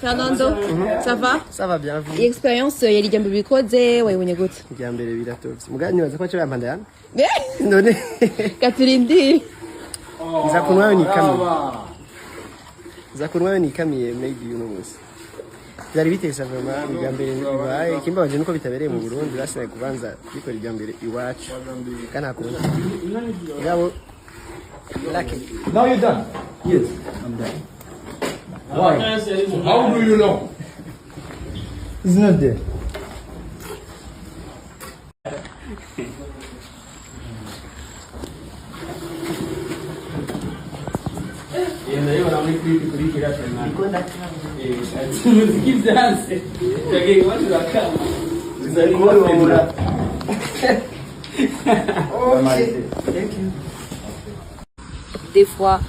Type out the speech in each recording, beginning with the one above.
Fernando, ça va? Ça va bien. Expérience yari jambo bikoze wayibonye gute? Ijambere biratovye. Mugani waza ko cyo yampanda yana? None Katurindi. Zakunwayo nikamiye maybe you know. Byari bitesha vraiment ijambere bibaye kimbabaje nuko bitabereye mu Burundi basigaye kubanza bikora ijambere iwacu. Kana kundi. Ngabo lucky. Now you're done. Yes, I'm done. Why? How do you know? It's not there. Des fois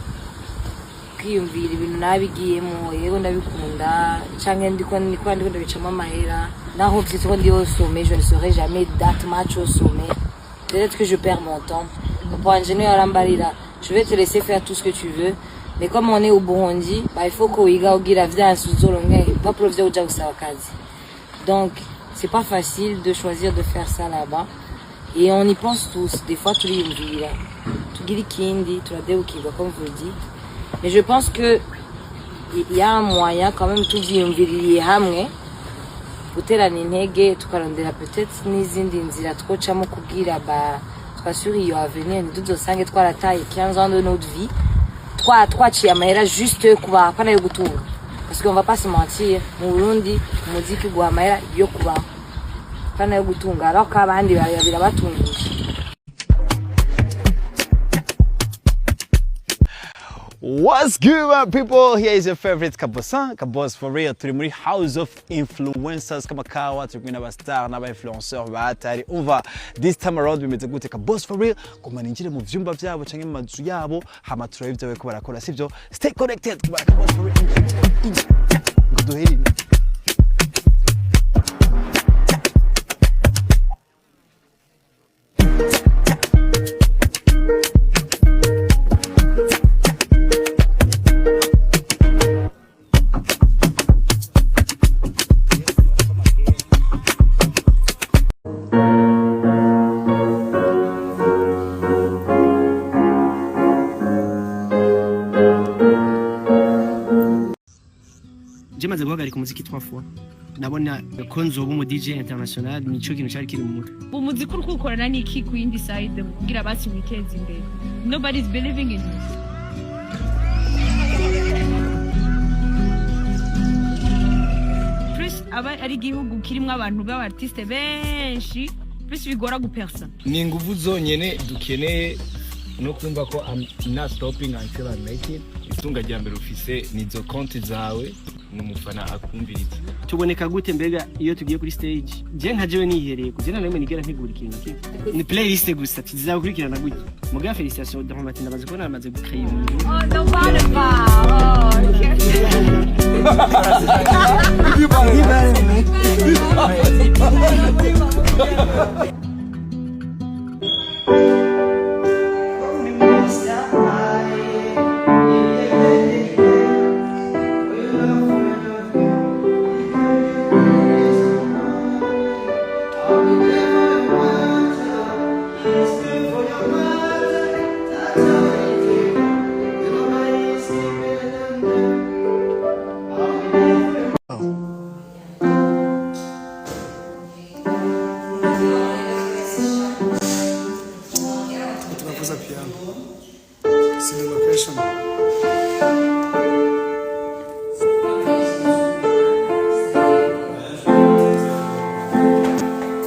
kwiyumvira ibintu nabigiyemo yego ndabikunda canke ndiko ndabicamo amahera naho byitwa ndi au sommet je ne serai jamais that match au sommet. Peut-être que je perds mon temps pour ingénieur arambarira je vais te laisser faire tout ce que tu veux mais comme on est au Burundi bah il faut que wiga ugira vyansi uzoronke pas provia uja gusaba kazi. Donc c'est pas facile de choisir de faire ça là-bas et on y pense tous des fois turiyumvira tugira ikindi turadebukirwa comme vous le dites. Mais je pense que il y a un moyen quand même tuvyiyumviriye hamwe guterana intege tukarondera peut-être n'izindi nzira twocamo kugira ba twasure iyo avenir ntiduzosange twarataye 15 ans de notre vie twaciye amahera juste kuba pana yo gutunga parce qu'on va pas se mentir mu Burundi umuziki gwa amahera yo kuba pana yo gutunga alors kabandi babira batungisha. What's good, my people? Here is your favorite Kabosan, Kabos for real. Turi muri House of Influencers kama kawa, turi kumwe n'abastar n'aba-influenceurs batari. Umva, this time around bimeze gute Kabos for real? Kuma ninjire mu vyumba vyabo canke mu mazu yabo, hama turabe ivyo bariko barakora, sivyo? Stay connected ku Kabos for real. Nguduheri. Jemaze guhagarika umuziki 3 fois. Nabona ko nzoba umu DJ international nico kintu cyari kiri mu mutwe. Umuziki uri kukorana n'iki ku yindi side kugira basi witeze imbere. Nobody's believing in you. Plus aba ari gihugu kirimo abantu b'abartiste benshi, plus bigora gupersa. Ni nguvu zonyene dukeneye no kumva ko I'm not stopping until I make it. Itunga rya mbere ufise nizo konti zawe n'umufana akumviriza. Tuboneka gute mbega iyo tugiye kuri stage? Je nkajewe nihereye kugena namwe nigera ntegura ikintu kimwe. Ni playlist gusa tizakurikirana gute. Muga félicitations de Romatin nabaze ko namaze gukriya. Oh no bad ba.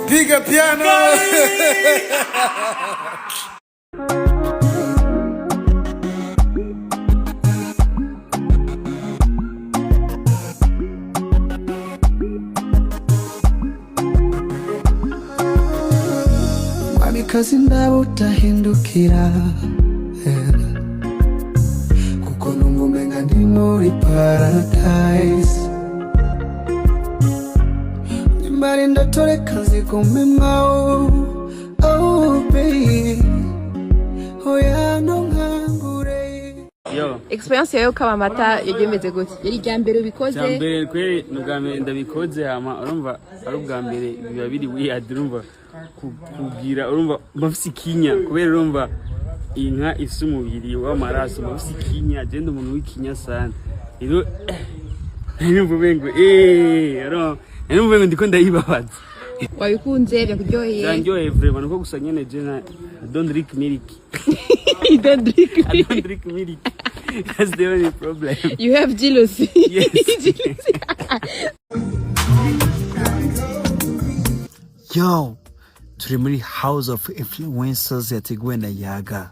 Piga piano. Mwamikazi ndabo utahindukira kuko numva umenga ndi muri paradise. Mbari ndatoreka zigume mwawo. Oh baby, oya no nkangure. Yo. Experience yawe ukaba amata yagemeze gute? Yari rya mbere ubikoze? Rya mbere kweri nubwame ndabikoze hama urumva ari ubwa mbere biba biri weird urumva kugira urumva bafise ikinya kubera urumva inka ifise umubiri w'amaraso bafise ikinya agenda umuntu w'ikinya sana. Rero numva bengo numva bengo ndiko ndayibabaza. Wabikunze byakuryoheye? Byanyoheye vraiment nuko gusa nyene je I don't drink milk. You don't drink milk? I don't drink milk. That's the only problem. You have jealousy. Yes. Yo, turi muri House of Influencers yateguwe na Yaga.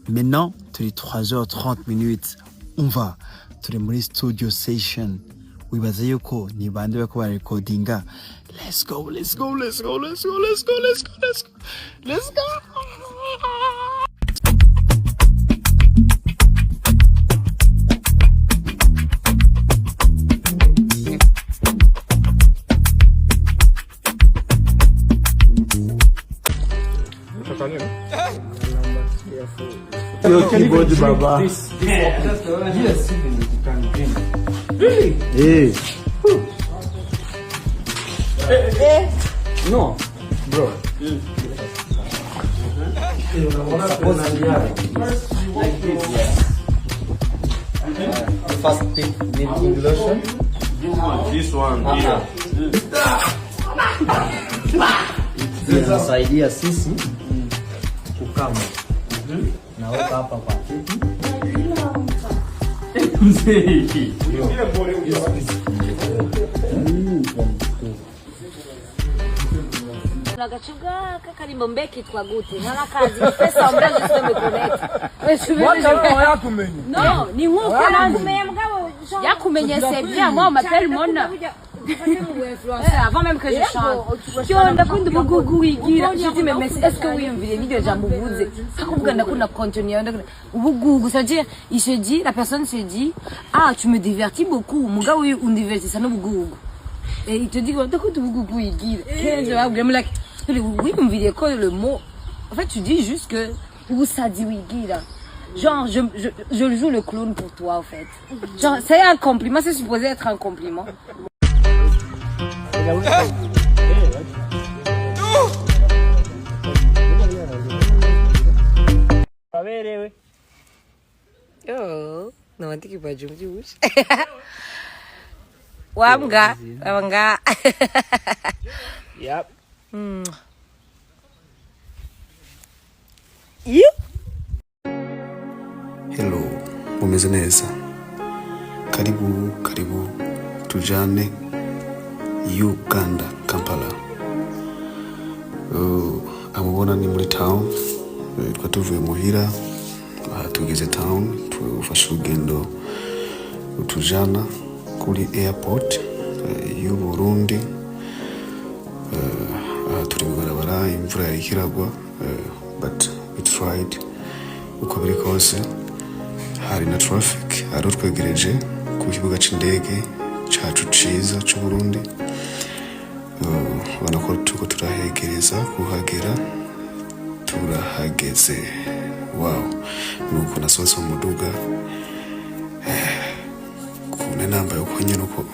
Maintenant, turi 3h30. Umva, turi muri studio session. Wibaza yuko ni bande bako bari recordinga. Let's go. Your keyboard, Baba. Yes, even you can drink. Really? Hey. No, bro. First pick milk lotion. This one here. Zinasaidia sisi kukama. Naweka hapa kwa kiti. Nagachuga kakarimbo mbeki twagute nana kazi pesa ombraje sema connect no ni nkuko nakumenya mugabo yakumenya c'est bien moi on m'appelle Mona avant même que je chante cyo ndakunda ubugugu wigira je me mais est-ce que wiyumvire video jambo buze akuvuga ndakunda continuer ubugugu ça veut dire il se dit la personne se dit ah tu me divertis beaucoup mugabo undivertisa no bugugu et il te dit ndakunda ubugugu wigira kenje babwira like oui, on vit le mot. En fait, tu dis juste que où ça dit wigira. Genre, je joue le clown pour toi, en fait. Genre, c'est un compliment, c'est supposé être un compliment. Oh, non, tu vas jouer du bouche. Wamga. Yep. Hello, umeze neza? Karibu tujane Uganda, Kampala. Amubona ni muri town, twatuvuye muhira, tugeze town, tufashe urugendo utujana kuri airport y'u Burundi. Turi kugarabara imvura yarikiragwa, but we tried uko biri kose. Hari na traffic aro twegereje ku kibuga c'indege cacu ciza c'u Burundi. Bana ko tuko turahegereza kuhagera, turahageze. Wow, nuko nasoza umuduga kuna namba yo konyene uko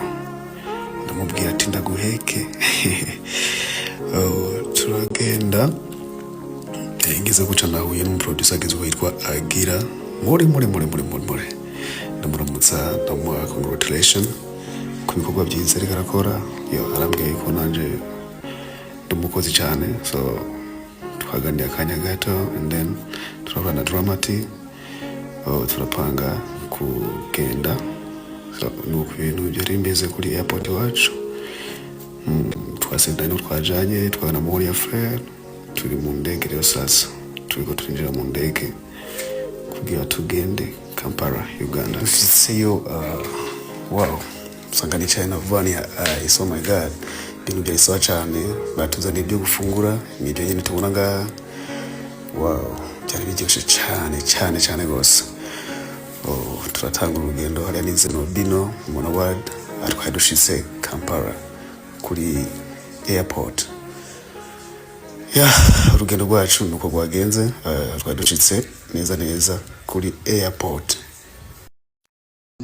ndamubwira ati ndaguheke. Turagenda ngeze guca nahuye n'umuproducer ageze witwa Agira muri ndamuramutsa ndamuha congratulation ku bikorwa byiza ariko arakora. Arambwiye ko nanje ndumukozi cyane, so twaganira akanya gato and then turabana dramati turapanga kugenda. So nuko ibintu byari mbeze kuri airport wacu. Twasendanye twajanye twana muri ya frère turi mu ndege rero sasa turiko turinjira mu ndege kugira tugende Kampala, Uganda. Dufitseyo wow, sanga ni China vani oh my god, bintu bya isawa cyane, batuzaniye ibyo gufungura n'ibyo nyine tubona nga wow, cyari biryoshe cyane gose. Turatanga urugendo hariya n'inzeno bino mona ward ariko dushitse Kampala kuri airport. Urugendo rwacu nuko rwagenze, twadushitse neza kuri airport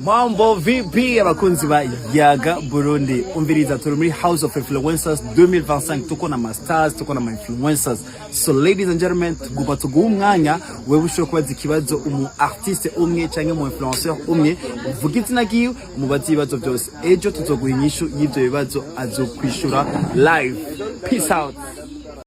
Mambo VP abakunzi ba Yaga Burundi umviriza turi muri House of Influencers 2025 tuko na masters tuko na influencers. So ladies and gentlemen, tugupa tuguha umwanya wewe ushobora kubaza ikibazo umu artiste umwe canke mu influencer umwe uvuga izina giwe umubaza ibibazo byose ejo tuzoguha inyishu y'ivyo bibazo azokwishura live. Peace out.